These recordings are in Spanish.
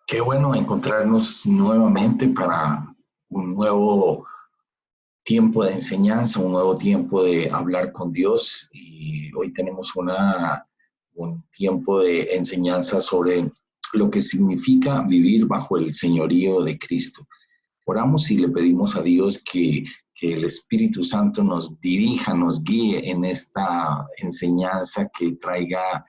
Qué bueno encontrarnos nuevamente para un nuevo tiempo de enseñanza, un nuevo tiempo de hablar con Dios. Y hoy tenemos un tiempo de enseñanza sobre lo que significa vivir bajo el señorío de Cristo. Oramos y le pedimos a Dios que el Espíritu Santo nos dirija, nos guíe en esta enseñanza, que traiga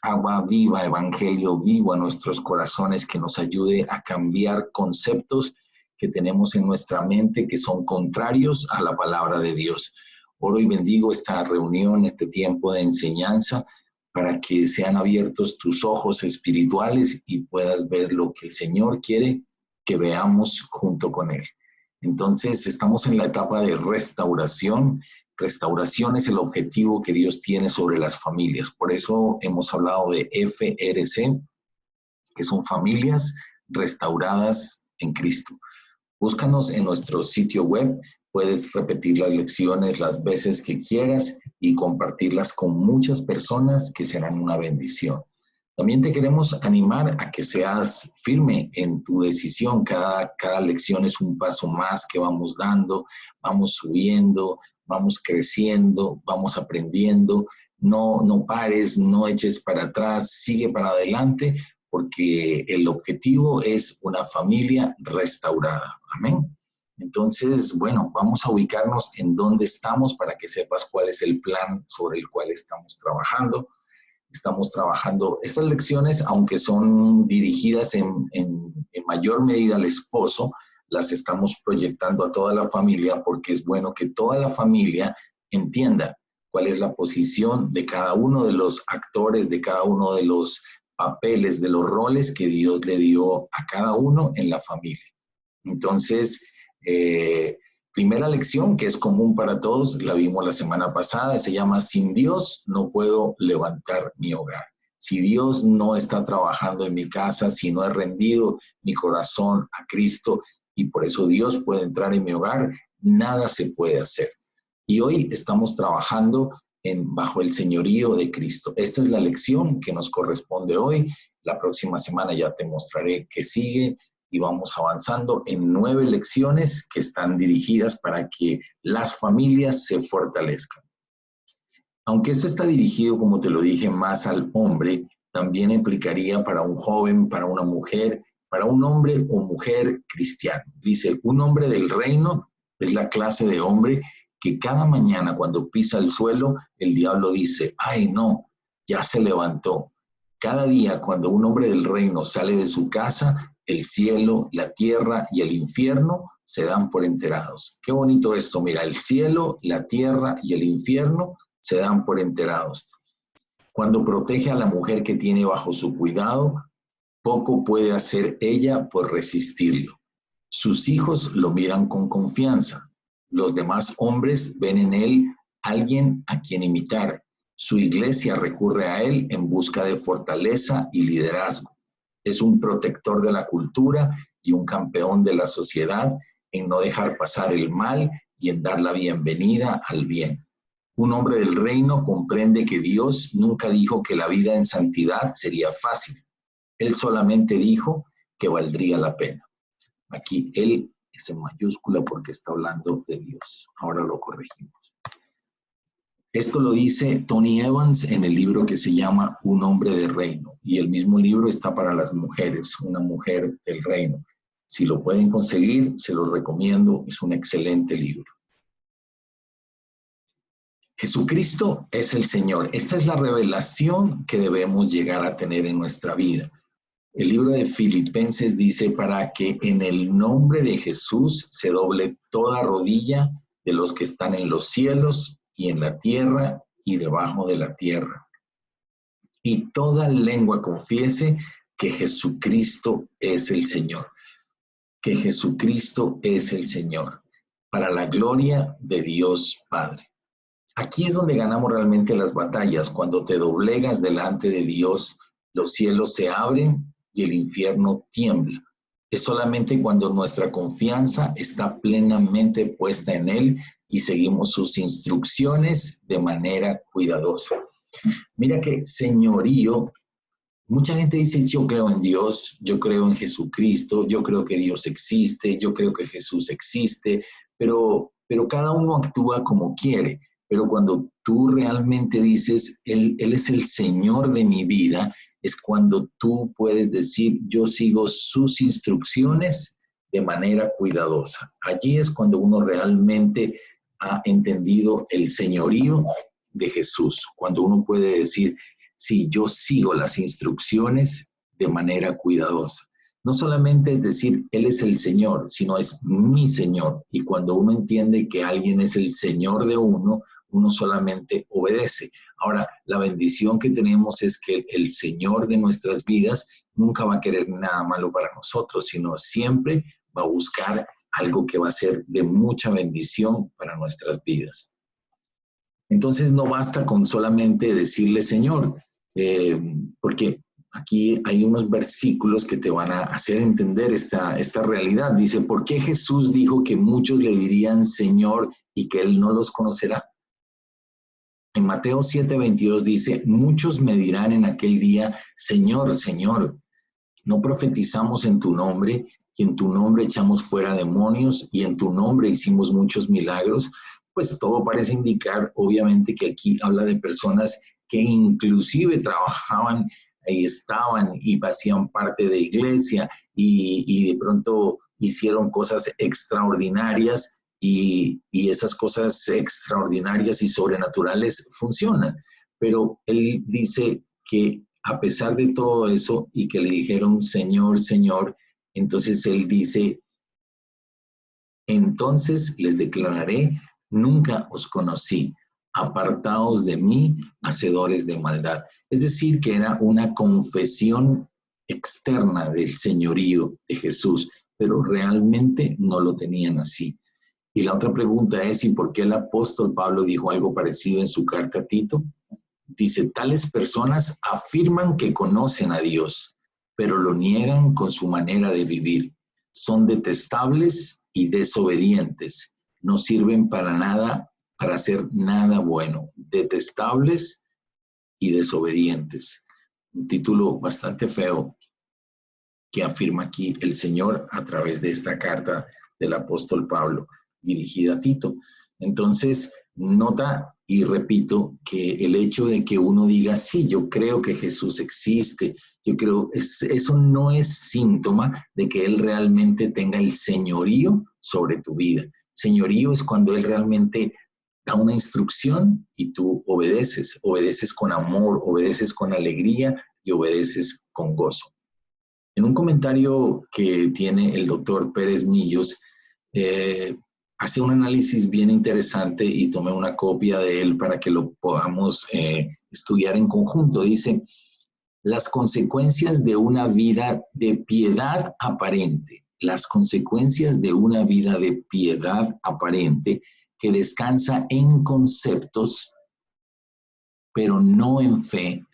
agua viva, evangelio vivo a nuestros corazones, que nos ayude a cambiar conceptos que tenemos en nuestra mente que son contrarios a la palabra de Dios. Oro y bendigo esta reunión, este tiempo de enseñanza, para que sean abiertos tus ojos espirituales y puedas ver lo que el Señor quiere que veamos junto con Él. Entonces, estamos en la etapa de restauración. Restauración es el objetivo que Dios tiene sobre las familias. Por eso hemos hablado de FRC, que son familias restauradas en Cristo. Búscanos en nuestro sitio web. Puedes repetir las lecciones las veces que quieras y compartirlas con muchas personas, que serán una bendición. También te queremos animar a que seas firme en tu decisión. Cada lección es un paso más que vamos dando, vamos subiendo, vamos creciendo, vamos aprendiendo. No pares, no eches para atrás, sigue para adelante, porque el objetivo es una familia restaurada. Amén. Entonces, bueno, vamos a ubicarnos en dónde estamos para que sepas cuál es el plan sobre el cual estamos trabajando. Estamos trabajando estas lecciones, aunque son dirigidas en mayor medida al esposo, las estamos proyectando a toda la familia, porque es bueno que toda la familia entienda cuál es la posición de cada uno de los actores, de cada uno de los papeles, de los roles que Dios le dio a cada uno en la familia. Entonces, primera lección, que es común para todos, la vimos la semana pasada, se llama: sin Dios no puedo levantar mi hogar. Si Dios no está trabajando en mi casa, si no he rendido mi corazón a Cristo, y por eso Dios puede entrar en mi hogar, nada se puede hacer. Y hoy estamos trabajando bajo el señorío de Cristo. Esta es la lección que nos corresponde hoy. La próxima semana ya te mostraré qué sigue, y vamos avanzando en 9 lecciones que están dirigidas para que las familias se fortalezcan. Aunque esto está dirigido, como te lo dije, más al hombre, también implicaría para un joven, para una mujer, para un hombre o mujer cristiano. Dice: un hombre del reino es la clase de hombre que cada mañana, cuando pisa el suelo, el diablo dice: ay no, ya se levantó. Cada día, cuando un hombre del reino sale de su casa, el cielo, la tierra y el infierno se dan por enterados. Qué bonito esto, mira, el cielo, la tierra y el infierno se dan por enterados. Cuando protege a la mujer que tiene bajo su cuidado, poco puede hacer ella por resistirlo. Sus hijos lo miran con confianza. Los demás hombres ven en él alguien a quien imitar. Su iglesia recurre a él en busca de fortaleza y liderazgo. Es un protector de la cultura y un campeón de la sociedad en no dejar pasar el mal y en dar la bienvenida al bien. Un hombre del reino comprende que Dios nunca dijo que la vida en santidad sería fácil. Él solamente dijo que valdría la pena. Aquí él es en mayúscula porque está hablando de Dios. Ahora lo corregimos. Esto lo dice Tony Evans en el libro que se llama Un hombre de reino, y el mismo libro está para las mujeres, una mujer del reino. Si lo pueden conseguir, se lo recomiendo, es un excelente libro. Jesucristo es el Señor. Esta es la revelación que debemos llegar a tener en nuestra vida. El libro de Filipenses dice: para que en el nombre de Jesús se doble toda rodilla de los que están en los cielos y en la tierra y debajo de la tierra, y toda lengua confiese que Jesucristo es el Señor. Que Jesucristo es el Señor, para la gloria de Dios Padre. Aquí es donde ganamos realmente las batallas, cuando te doblegas delante de Dios, los cielos se abren y el infierno tiembla. Es solamente cuando nuestra confianza está plenamente puesta en Él y seguimos sus instrucciones de manera cuidadosa. Mira que señorío Mucha gente dice, yo creo en Dios, yo creo en Jesucristo, yo creo que Dios existe, yo creo que Jesús existe, pero cada uno actúa como quiere. Pero cuando tú realmente dices, Él es el Señor de mi vida, es cuando tú puedes decir, yo sigo sus instrucciones de manera cuidadosa. Allí es cuando uno realmente ha entendido el señorío de Jesús, cuando uno puede decir, sí, yo sigo las instrucciones de manera cuidadosa. No solamente es decir, Él es el Señor, sino es mi Señor. Y cuando uno entiende que alguien es el Señor de uno, uno solamente obedece. Ahora, la bendición que tenemos es que el Señor de nuestras vidas nunca va a querer nada malo para nosotros, sino siempre va a buscar algo que va a ser de mucha bendición para nuestras vidas. Entonces no basta con solamente decirle Señor, porque aquí hay unos versículos que te van a hacer entender esta realidad. Dice, ¿por qué Jesús dijo que muchos le dirían Señor y que Él no los conocerá? En Mateo 7:22 dice, muchos me dirán en aquel día, Señor, Señor, ¿no profetizamos en tu nombre y en tu nombre echamos fuera demonios y en tu nombre hicimos muchos milagros? Pues todo parece indicar, obviamente, que aquí habla de personas que inclusive trabajaban y estaban y hacían parte de iglesia y de pronto hicieron cosas extraordinarias y esas cosas extraordinarias y sobrenaturales funcionan. Pero él dice que a pesar de todo eso y que le dijeron, Señor, Señor, entonces él dice, entonces les declararé, nunca os conocí, apartaos de mí, hacedores de maldad. Es decir, que era una confesión externa del señorío de Jesús, pero realmente no lo tenían así. Y la otra pregunta es, ¿y por qué el apóstol Pablo dijo algo parecido en su carta a Tito? Dice, tales personas afirman que conocen a Dios, pero lo niegan con su manera de vivir. Son detestables y desobedientes. No sirven para nada, para hacer nada bueno. Detestables y desobedientes. Un título bastante feo que afirma aquí el Señor a través de esta carta del apóstol Pablo dirigida a Tito. Entonces, nota y repito que el hecho de que uno diga, sí, yo creo que Jesús existe, yo creo, eso no es síntoma de que Él realmente tenga el señorío sobre tu vida. Señorío es cuando Él realmente da una instrucción y tú obedeces, obedeces con amor, obedeces con alegría y obedeces con gozo. En un comentario que tiene el doctor Pérez Millos, hace un análisis bien interesante y tomé una copia de él para que lo podamos estudiar en conjunto. Dice, las consecuencias de una vida de piedad aparente, las consecuencias de una vida de piedad aparente que descansa en conceptos, pero no en fe.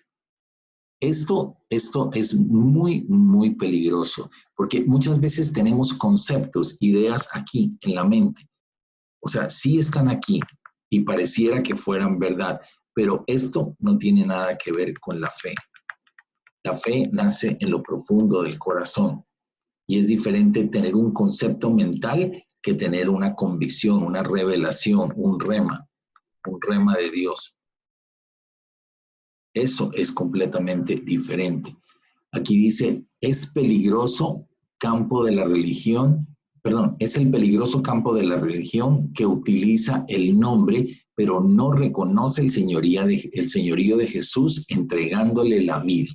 Esto es muy, muy peligroso, porque muchas veces tenemos conceptos, ideas aquí en la mente. O sea, sí están aquí y pareciera que fueran verdad, pero esto no tiene nada que ver con la fe. La fe nace en lo profundo del corazón y es diferente tener un concepto mental que tener una convicción, una revelación, un rema de Dios. Eso es completamente diferente. Aquí dice, es peligroso campo de la religión, perdón, es el peligroso campo de la religión que utiliza el nombre, pero no reconoce el señorío de Jesús entregándole la vida.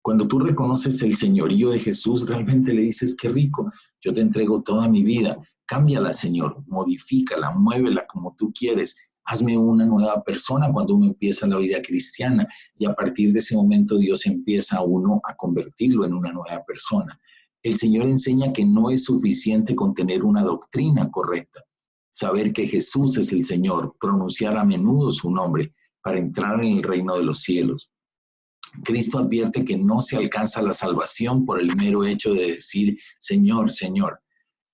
Cuando tú reconoces el señorío de Jesús, realmente le dices, qué rico, yo te entrego toda mi vida, cámbiala, Señor, modifícala, muévela como tú quieres, hazme una nueva persona cuando uno empieza la vida cristiana y a partir de ese momento Dios empieza a uno a convertirlo en una nueva persona. El Señor enseña que no es suficiente con tener una doctrina correcta, saber que Jesús es el Señor, pronunciar a menudo su nombre para entrar en el reino de los cielos. Cristo advierte que no se alcanza la salvación por el mero hecho de decir, Señor, Señor.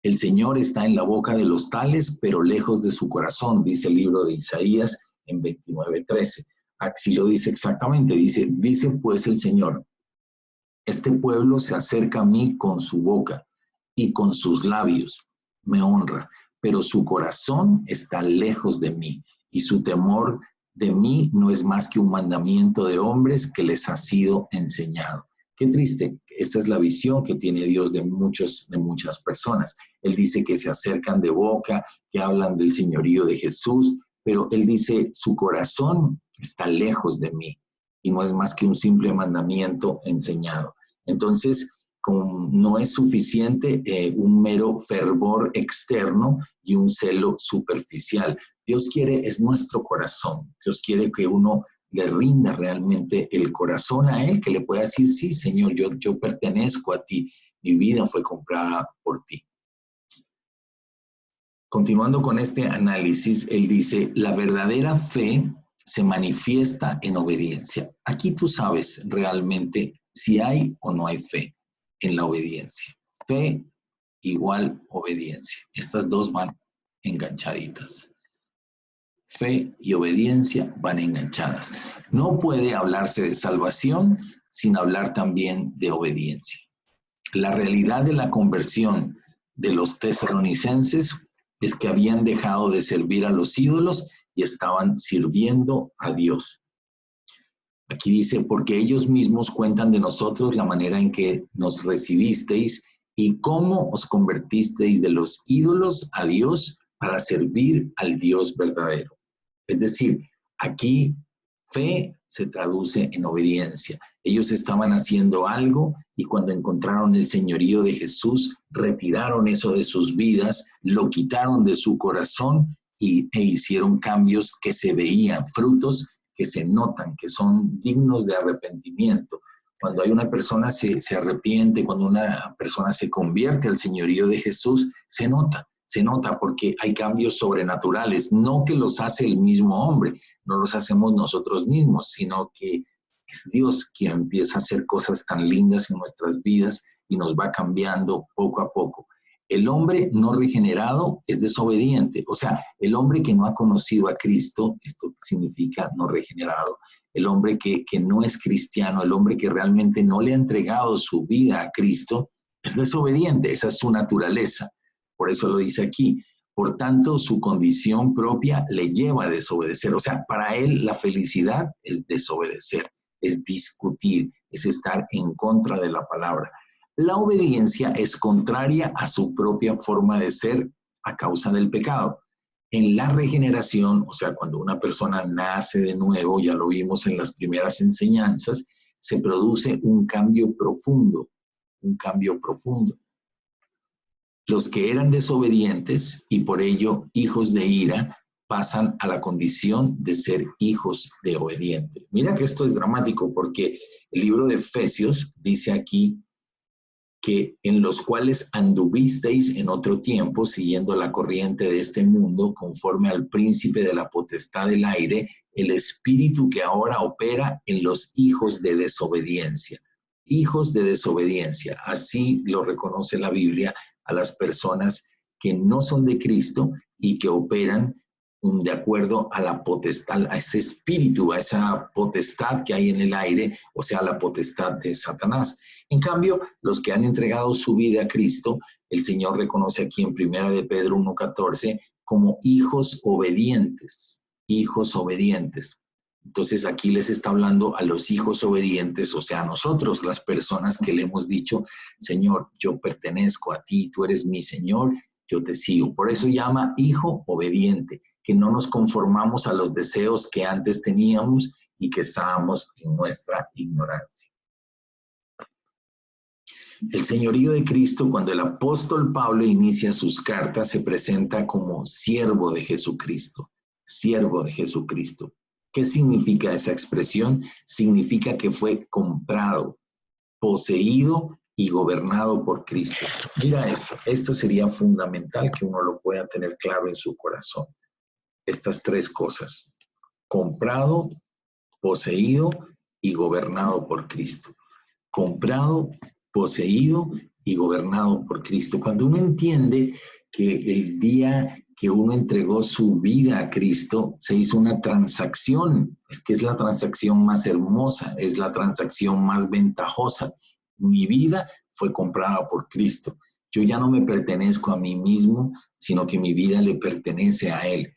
El Señor está en la boca de los tales, pero lejos de su corazón, dice el libro de Isaías en 29:13. Así lo dice exactamente, dice pues el Señor, Este pueblo se acerca a mí con su boca y con sus labios me honra, pero su corazón está lejos de mí y su temor de mí no es más que un mandamiento de hombres que les ha sido enseñado. Qué triste, esa es la visión que tiene Dios de muchas personas. Él dice que se acercan de boca, que hablan del señorío de Jesús, pero él dice, su corazón está lejos de mí y no es más que un simple mandamiento enseñado. Entonces, no es suficiente un mero fervor externo y un celo superficial. Dios quiere, es nuestro corazón. Dios quiere que uno le rinda realmente el corazón a Él, que le pueda decir, sí, Señor, yo pertenezco a ti, mi vida fue comprada por ti. Continuando con este análisis, él dice, la verdadera fe se manifiesta en obediencia. Aquí tú sabes realmente si hay o no hay fe en la obediencia. Fe igual obediencia. Estas dos van enganchaditas. Fe y obediencia van enganchadas. No puede hablarse de salvación sin hablar también de obediencia. La realidad de la conversión de los tesalonicenses es que habían dejado de servir a los ídolos y estaban sirviendo a Dios. Aquí dice, porque ellos mismos cuentan de nosotros la manera en que nos recibisteis y cómo os convertisteis de los ídolos a Dios para servir al Dios verdadero. Es decir, aquí fe se traduce en obediencia. Ellos estaban haciendo algo y cuando encontraron el señorío de Jesús, retiraron eso de sus vidas, lo quitaron de su corazón e hicieron cambios que se veían, frutos que se notan, que son dignos de arrepentimiento. Cuando hay una persona se arrepiente, cuando una persona se convierte al señorío de Jesús, se nota porque hay cambios sobrenaturales, no que los hace el mismo hombre, no los hacemos nosotros mismos, sino que es Dios quien empieza a hacer cosas tan lindas en nuestras vidas y nos va cambiando poco a poco. El hombre no regenerado es desobediente, o sea, el hombre que no ha conocido a Cristo, esto significa no regenerado, el hombre que no es cristiano, el hombre que realmente no le ha entregado su vida a Cristo, es desobediente, esa es su naturaleza. Por eso lo dice aquí. Por tanto, su condición propia le lleva a desobedecer. O sea, para él la felicidad es desobedecer, es discutir, es estar en contra de la palabra. La obediencia es contraria a su propia forma de ser a causa del pecado. En la regeneración, o sea, cuando una persona nace de nuevo, ya lo vimos en las primeras enseñanzas, se produce un cambio profundo, un cambio profundo. Los que eran desobedientes y por ello hijos de ira pasan a la condición de ser hijos de obediente. Mira que esto es dramático porque el libro de Efesios dice aquí que en los cuales anduvisteis en otro tiempo siguiendo la corriente de este mundo conforme al príncipe de la potestad del aire, el espíritu que ahora opera en los hijos de desobediencia. Hijos de desobediencia, así lo reconoce la Biblia a las personas que no son de Cristo y que operan de acuerdo a la potestad, a ese espíritu, a esa potestad que hay en el aire, o sea, la potestad de Satanás. En cambio, los que han entregado su vida a Cristo, el Señor reconoce aquí en 1 de Pedro 1:14 como hijos obedientes, hijos obedientes. Entonces aquí les está hablando a los hijos obedientes, o sea, a nosotros, las personas que le hemos dicho, Señor, yo pertenezco a ti, tú eres mi Señor, yo te sigo. Por eso llama hijo obediente, que no nos conformamos a los deseos que antes teníamos y que estábamos en nuestra ignorancia. El señorío de Cristo, cuando el apóstol Pablo inicia sus cartas, se presenta como siervo de Jesucristo, siervo de Jesucristo. ¿Qué significa esa expresión? Significa que fue comprado, poseído y gobernado por Cristo. Mira esto sería fundamental que uno lo pueda tener claro en su corazón. Estas tres cosas, comprado, poseído y gobernado por Cristo. Comprado, poseído y gobernado por Cristo. Cuando uno entiende que el día que uno entregó su vida a Cristo, se hizo una transacción, es que es la transacción más hermosa, es la transacción más ventajosa. Mi vida fue comprada por Cristo. Yo ya no me pertenezco a mí mismo, sino que mi vida le pertenece a Él.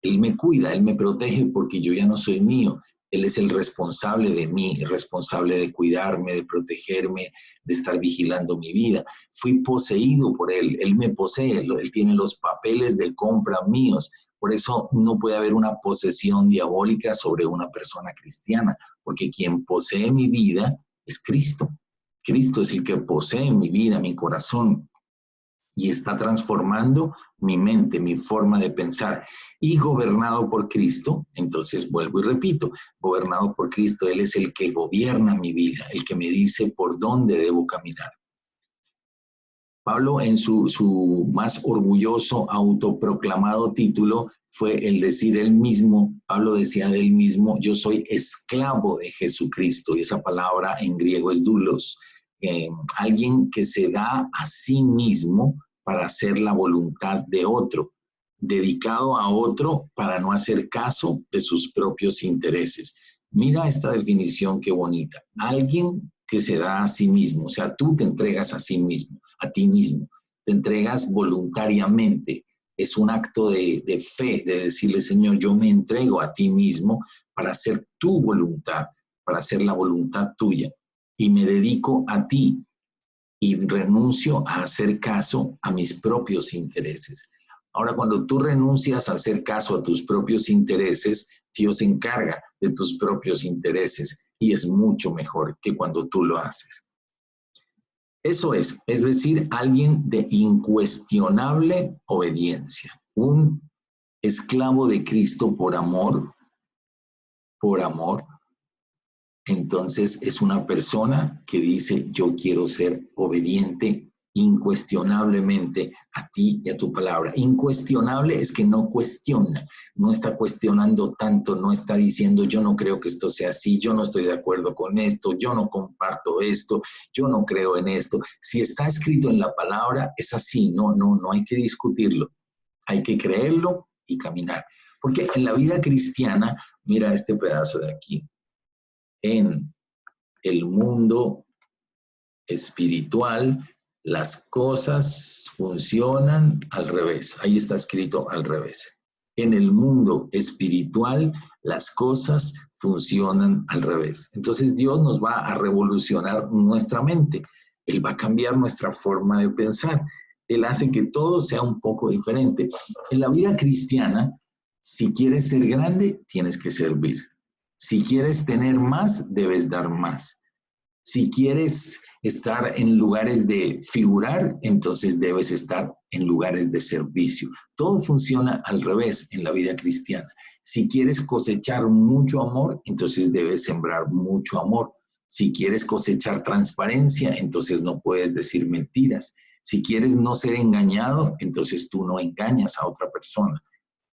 Él me cuida, Él me protege porque yo ya no soy mío. Él es el responsable de mí, el responsable de cuidarme, de protegerme, de estar vigilando mi vida. Fui poseído por Él, Él me posee, Él tiene los papeles de compra míos. Por eso no puede haber una posesión diabólica sobre una persona cristiana, porque quien posee mi vida es Cristo. Cristo es el que posee mi vida, mi corazón, y está transformando mi mente, mi forma de pensar. Y gobernado por Cristo, entonces vuelvo y repito, gobernado por Cristo, Él es el que gobierna mi vida, el que me dice por dónde debo caminar. Pablo, en su más orgulloso, autoproclamado título, fue el decir él mismo, Pablo decía de él mismo, yo soy esclavo de Jesucristo, y esa palabra en griego es doulos, alguien que se da a sí mismo para hacer la voluntad de otro, dedicado a otro para no hacer caso de sus propios intereses. Mira esta definición, qué bonita. Alguien que se da a sí mismo, o sea, tú te entregas a sí mismo, a ti mismo, te entregas voluntariamente. Es un acto de fe, de decirle, Señor, yo me entrego a ti mismo para hacer tu voluntad, para hacer la voluntad tuya. Y me dedico a ti y renuncio a hacer caso a mis propios intereses. Ahora, cuando tú renuncias a hacer caso a tus propios intereses, Dios se encarga de tus propios intereses y es mucho mejor que cuando tú lo haces. Eso es decir, alguien de incuestionable obediencia, un esclavo de Cristo por amor, entonces es una persona que dice, yo quiero ser obediente incuestionablemente a ti y a tu palabra. Incuestionable es que no cuestiona, no está cuestionando tanto, no está diciendo, yo no creo que esto sea así, yo no estoy de acuerdo con esto, yo no comparto esto, yo no creo en esto. Si está escrito en la palabra, es así, no hay que discutirlo, hay que creerlo y caminar. Porque en la vida cristiana, mira este pedazo de aquí, en el mundo espiritual, las cosas funcionan al revés. Ahí está escrito al revés. En el mundo espiritual, las cosas funcionan al revés. Entonces Dios nos va a revolucionar nuestra mente. Él va a cambiar nuestra forma de pensar. Él hace que todo sea un poco diferente. En la vida cristiana, si quieres ser grande, tienes que servir. Si quieres tener más, debes dar más. Si quieres estar en lugares de figurar, entonces debes estar en lugares de servicio. Todo funciona al revés en la vida cristiana. Si quieres cosechar mucho amor, entonces debes sembrar mucho amor. Si quieres cosechar transparencia, entonces no puedes decir mentiras. Si quieres no ser engañado, entonces tú no engañas a otra persona.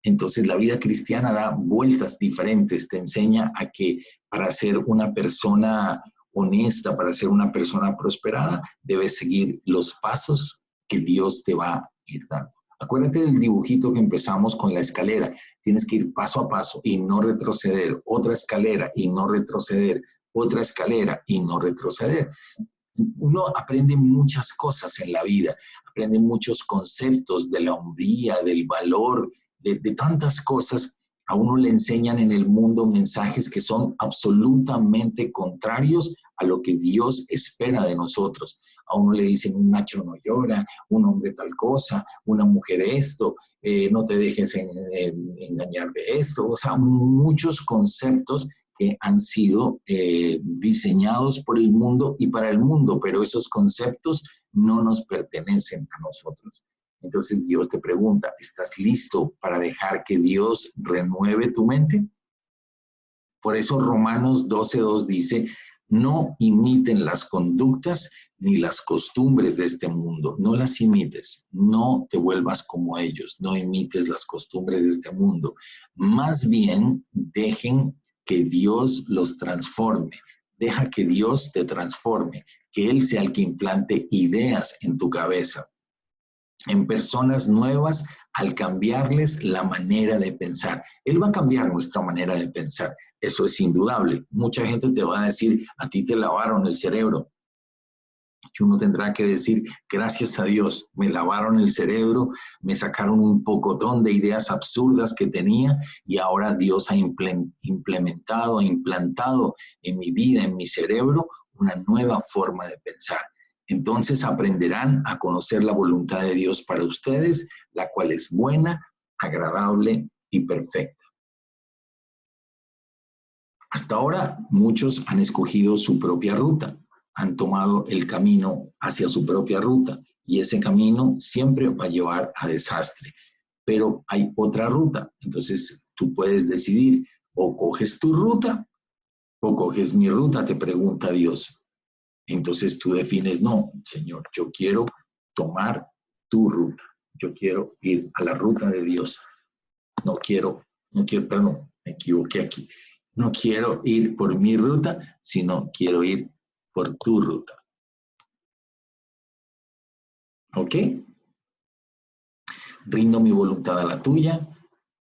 Entonces la vida cristiana da vueltas diferentes, te enseña a que para ser una persona honesta, para ser una persona prosperada, debes seguir los pasos que Dios te va a ir dando. Acuérdate del dibujito que empezamos con la escalera. Tienes que ir paso a paso y no retroceder. Otra escalera y no retroceder. Otra escalera y no retroceder. Uno aprende muchas cosas en la vida. Aprende muchos conceptos de la hombría, del valor, de tantas cosas. A uno le enseñan en el mundo mensajes que son absolutamente contrarios a lo que Dios espera de nosotros. A uno le dicen, un macho no llora, un hombre tal cosa, una mujer esto, no te dejes engañar de esto. O sea, muchos conceptos que han sido diseñados por el mundo y para el mundo, pero esos conceptos no nos pertenecen a nosotros. Entonces Dios te pregunta, ¿estás listo para dejar que Dios renueve tu mente? Por eso Romanos 12:2 dice, no imiten las conductas ni las costumbres de este mundo. No las imites, no te vuelvas como ellos, no imites las costumbres de este mundo. Más bien, dejen que Dios los transforme. Deja que Dios te transforme, que Él sea el que implante ideas en tu cabeza, en personas nuevas, al cambiarles la manera de pensar. Él va a cambiar nuestra manera de pensar. Eso es indudable. Mucha gente te va a decir, a ti te lavaron el cerebro. que uno tendrá que decir, gracias a Dios, me lavaron el cerebro, me sacaron un pocotón de ideas absurdas que tenía y ahora Dios ha implementado, ha implantado en mi vida, en mi cerebro, una nueva forma de pensar. Entonces aprenderán a conocer la voluntad de Dios para ustedes, la cual es buena, agradable y perfecta. Hasta ahora, muchos han escogido su propia ruta, han tomado el camino hacia su propia ruta y ese camino siempre va a llevar a desastre. Pero hay otra ruta, entonces tú puedes decidir o coges tu ruta o coges mi ruta, te pregunta Dios. Entonces tú defines, no, Señor, yo quiero tomar tu ruta, yo quiero ir a la ruta de Dios. Perdón, me equivoqué aquí. No quiero ir por mi ruta, sino quiero ir por tu ruta. ¿Ok? Rindo mi voluntad a la tuya,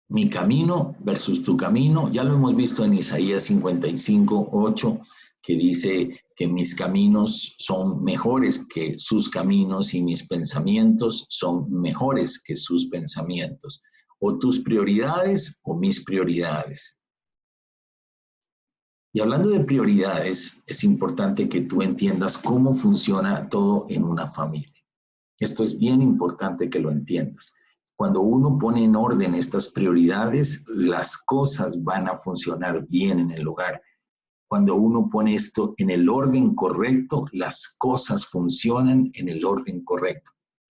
mi camino versus tu camino. Ya lo hemos visto en Isaías 55:8, que dice que mis caminos son mejores que sus caminos y mis pensamientos son mejores que sus pensamientos. O tus prioridades o mis prioridades. Y hablando de prioridades, es importante que tú entiendas cómo funciona todo en una familia. Esto es bien importante que lo entiendas. Cuando uno pone en orden estas prioridades, las cosas van a funcionar bien en el hogar. Cuando uno pone esto en el orden correcto, las cosas funcionan en el orden correcto.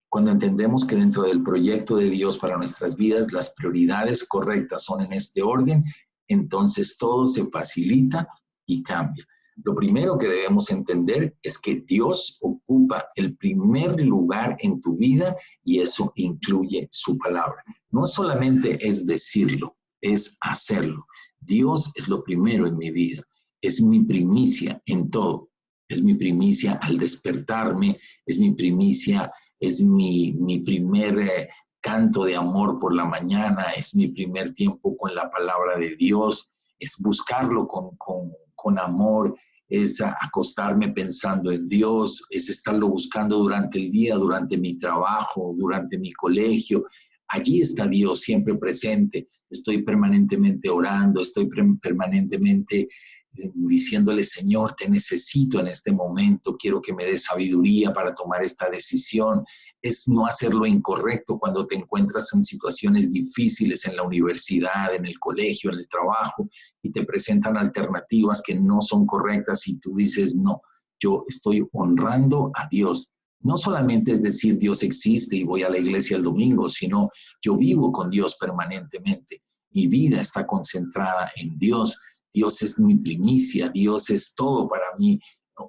Cuando entendemos que dentro del proyecto de Dios para nuestras vidas, las prioridades correctas son en este orden, entonces todo se facilita y cambia. Lo primero que debemos entender es que Dios ocupa el primer lugar en tu vida y eso incluye su palabra. No solamente es decirlo, es hacerlo. Dios es lo primero en mi vida, es mi primicia en todo. Es mi primicia al despertarme, es mi primicia, es mi primer canto de amor por la mañana, es mi primer tiempo con la palabra de Dios, es buscarlo con amor, es acostarme pensando en Dios, es estarlo buscando durante el día, durante mi trabajo, durante mi colegio. Allí está Dios siempre presente. Estoy permanentemente orando, estoy permanentemente diciéndole, Señor, te necesito en este momento, quiero que me des sabiduría para tomar esta decisión. Es no hacer lo incorrecto cuando te encuentras en situaciones difíciles en la universidad, en el colegio, en el trabajo, y te presentan alternativas que no son correctas y tú dices, no, yo estoy honrando a Dios. No solamente es decir Dios existe y voy a la iglesia el domingo, sino yo vivo con Dios permanentemente. Mi vida está concentrada en Dios. Dios es mi primicia, Dios es todo para mí.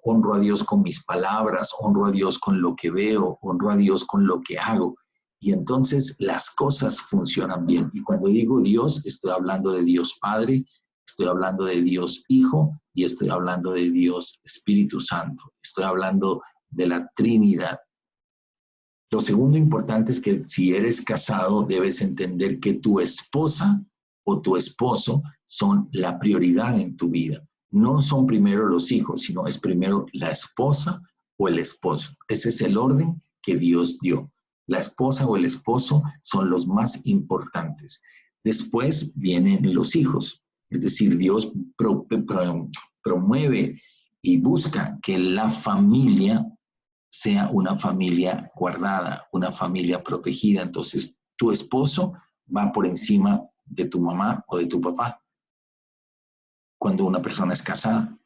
Honro a Dios con mis palabras, honro a Dios con lo que veo, honro a Dios con lo que hago. Y entonces las cosas funcionan bien. Y cuando digo Dios, estoy hablando de Dios Padre, estoy hablando de Dios Hijo y estoy hablando de Dios Espíritu Santo. Estoy hablando de la Trinidad. Lo segundo importante es que si eres casado, debes entender que tu esposa o tu esposo son la prioridad en tu vida. No son primero los hijos, sino es primero la esposa o el esposo. Ese es el orden que Dios dio. La esposa o el esposo son los más importantes. Después vienen los hijos. Es decir, Dios promueve y busca que la familia sea una familia guardada, una familia protegida. Entonces, tu esposo va por encima de tu mamá o de tu papá cuando una persona es casada,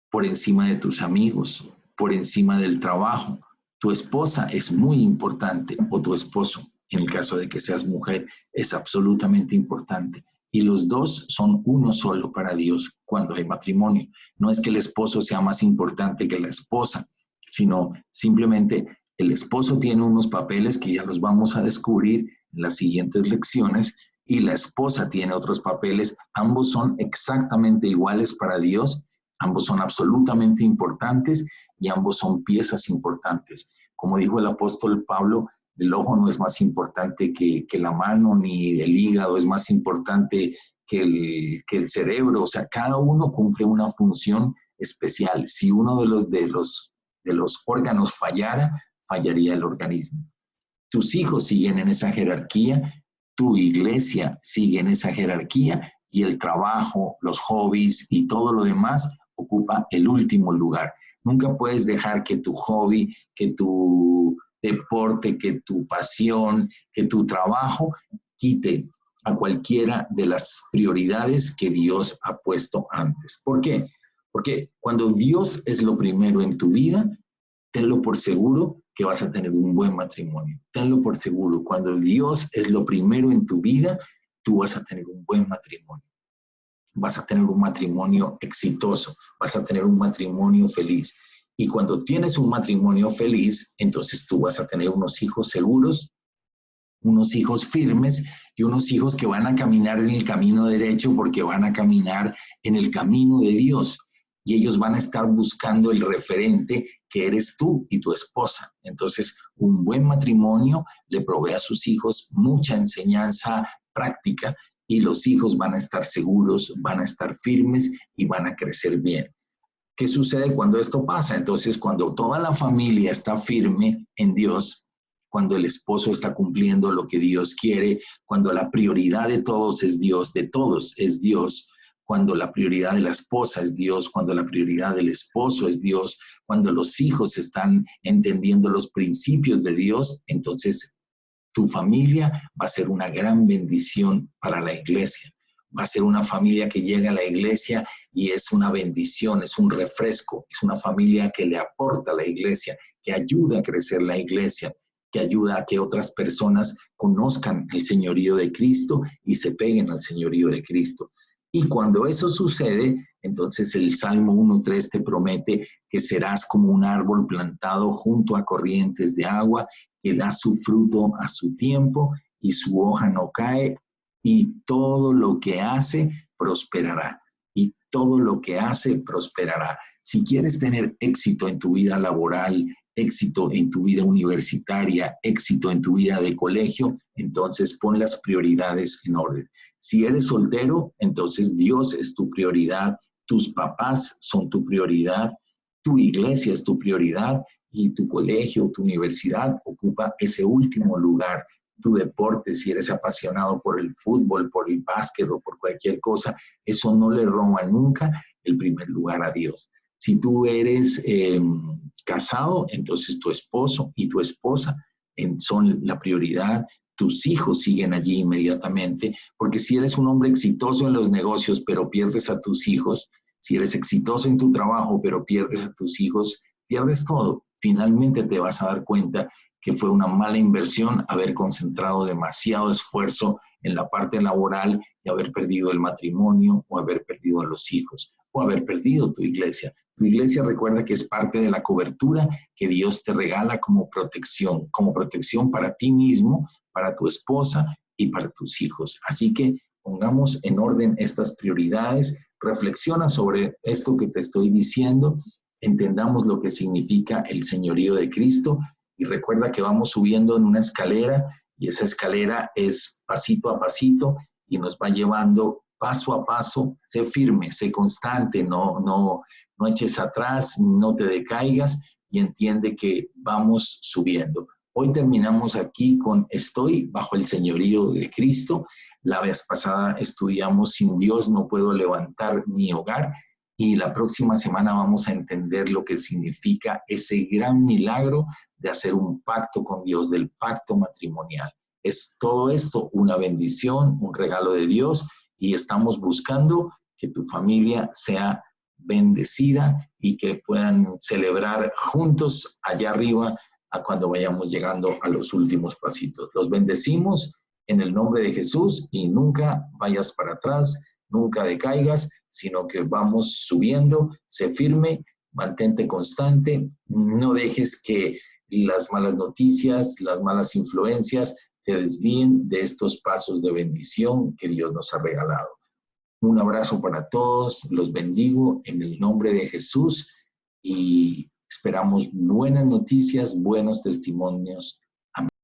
por encima de tus amigos, por encima del trabajo. Tu esposa es muy importante o tu esposo, en el caso de que seas mujer, es absolutamente importante. Y los dos son uno solo para Dios cuando hay matrimonio. No es que el esposo sea más importante que la esposa, sino simplemente el esposo tiene unos papeles que ya los vamos a descubrir en las siguientes lecciones y la esposa tiene otros papeles. Ambos son exactamente iguales para Dios, ambos son absolutamente importantes y ambos son piezas importantes. Como dijo el apóstol Pablo, el ojo no es más importante que la mano, ni el hígado es más importante que el cerebro. O sea, cada uno cumple una función especial. Si uno de los órganos fallara, fallaría el organismo. Tus hijos siguen en esa jerarquía, tu iglesia sigue en esa jerarquía y el trabajo, los hobbies y todo lo demás ocupa el último lugar. Nunca puedes dejar que tu hobby, que tu deporte, que tu pasión, que tu trabajo quite a cualquiera de las prioridades que Dios ha puesto antes. ¿Por qué? Porque cuando Dios es lo primero en tu vida, tenlo por seguro que vas a tener un buen matrimonio. Tenlo por seguro. Cuando Dios es lo primero en tu vida, tú vas a tener un buen matrimonio. Vas a tener un matrimonio exitoso. Vas a tener un matrimonio feliz. Y cuando tienes un matrimonio feliz, entonces tú vas a tener unos hijos seguros, unos hijos firmes y unos hijos que van a caminar en el camino derecho porque van a caminar en el camino de Dios. Y ellos van a estar buscando el referente que eres tú y tu esposa. Entonces, un buen matrimonio le provee a sus hijos mucha enseñanza práctica y los hijos van a estar seguros, van a estar firmes y van a crecer bien. ¿Qué sucede cuando esto pasa? Entonces, cuando toda la familia está firme en Dios, cuando el esposo está cumpliendo lo que Dios quiere, cuando la prioridad de todos es Dios, cuando la prioridad de la esposa es Dios, cuando la prioridad del esposo es Dios, cuando los hijos están entendiendo los principios de Dios, entonces tu familia va a ser una gran bendición para la iglesia. Va a ser una familia que llega a la iglesia y es una bendición, es un refresco, es una familia que le aporta a la iglesia, que ayuda a crecer la iglesia, que ayuda a que otras personas conozcan el señorío de Cristo y se peguen al señorío de Cristo. Y cuando eso sucede, entonces el Salmo 1.3 te promete que serás como un árbol plantado junto a corrientes de agua, que da su fruto a su tiempo y su hoja no cae, y todo lo que hace prosperará. Y todo lo que hace prosperará. Si quieres tener éxito en tu vida laboral, éxito en tu vida universitaria, éxito en tu vida de colegio, entonces pon las prioridades en orden. Si eres soltero, entonces Dios es tu prioridad, tus papás son tu prioridad, tu iglesia es tu prioridad y tu colegio, tu universidad ocupa ese último lugar. Tu deporte, si eres apasionado por el fútbol, por el básquet o por cualquier cosa, eso no le roba nunca el primer lugar a Dios. Si tú eres casado, entonces tu esposo y tu esposa son la prioridad. Tus hijos siguen allí inmediatamente, porque si eres un hombre exitoso en los negocios, pero pierdes a tus hijos, si eres exitoso en tu trabajo, pero pierdes a tus hijos, pierdes todo. Finalmente te vas a dar cuenta que fue una mala inversión haber concentrado demasiado esfuerzo en la parte laboral y haber perdido el matrimonio o haber perdido a los hijos o haber perdido tu iglesia. Tu iglesia, recuerda que es parte de la cobertura que Dios te regala como protección para ti mismo, para tu esposa y para tus hijos. Así que pongamos en orden estas prioridades, reflexiona sobre esto que te estoy diciendo, entendamos lo que significa el señorío de Cristo y recuerda que vamos subiendo en una escalera y esa escalera es pasito a pasito y nos va llevando paso a paso. Sé firme, sé constante, no eches atrás, no te decaigas y entiende que vamos subiendo. Hoy terminamos aquí con Estoy bajo el señorío de Cristo. La vez pasada estudiamos Sin Dios no puedo levantar mi hogar y la próxima semana vamos a entender lo que significa ese gran milagro de hacer un pacto con Dios, del pacto matrimonial. Es todo esto una bendición, un regalo de Dios y estamos buscando que tu familia sea bendecida y que puedan celebrar juntos allá arriba a cuando vayamos llegando a los últimos pasitos. Los bendecimos en el nombre de Jesús y nunca vayas para atrás, nunca decaigas, sino que vamos subiendo, sé firme, mantente constante, no dejes que las malas noticias, las malas influencias te desvíen de estos pasos de bendición que Dios nos ha regalado. Un abrazo para todos, los bendigo en el nombre de Jesús y esperamos buenas noticias, buenos testimonios